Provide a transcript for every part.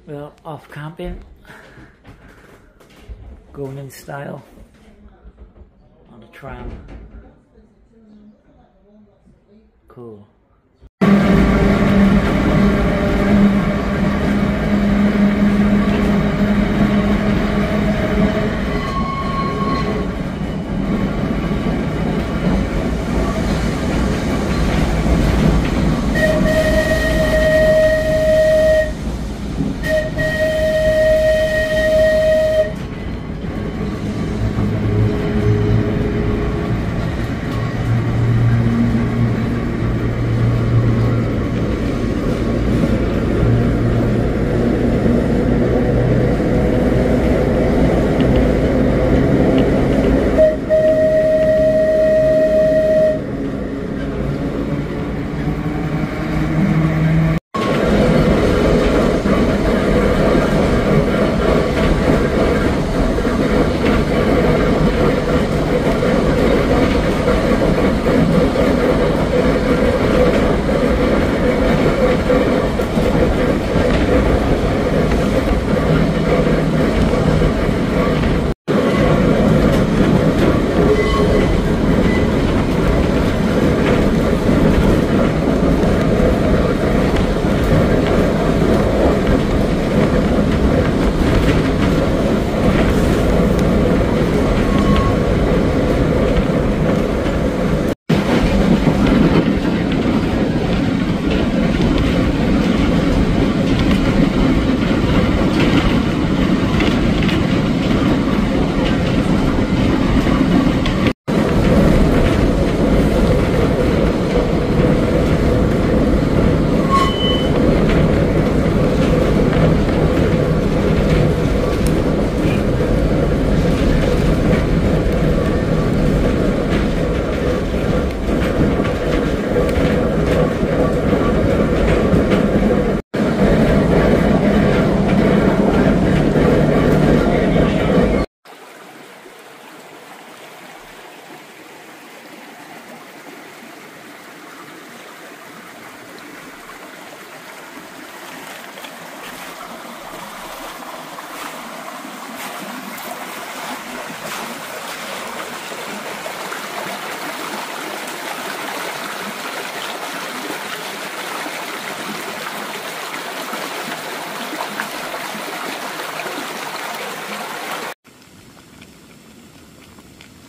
We're off camping, going in style on a tram. Cool.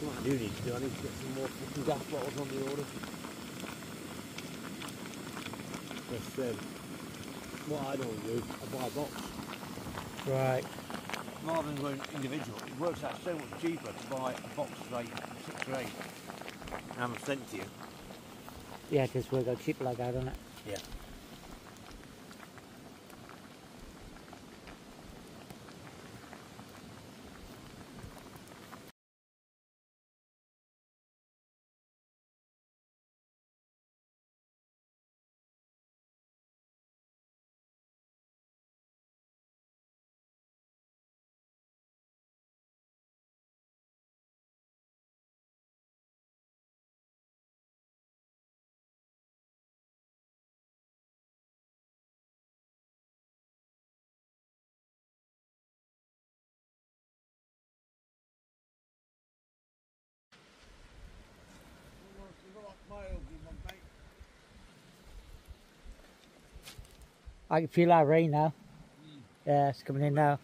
What I do need to do, I need to get some more fucking gas bottles on the order. Because what I don't do, I buy a box. Right. Rather than going individual, it works out so much cheaper to buy a box of like 6 or 8 and have them sent to you. Yeah, because we're going to keep like that, isn't it? Yeah. I can feel that rain now. Yeah, it's coming in now.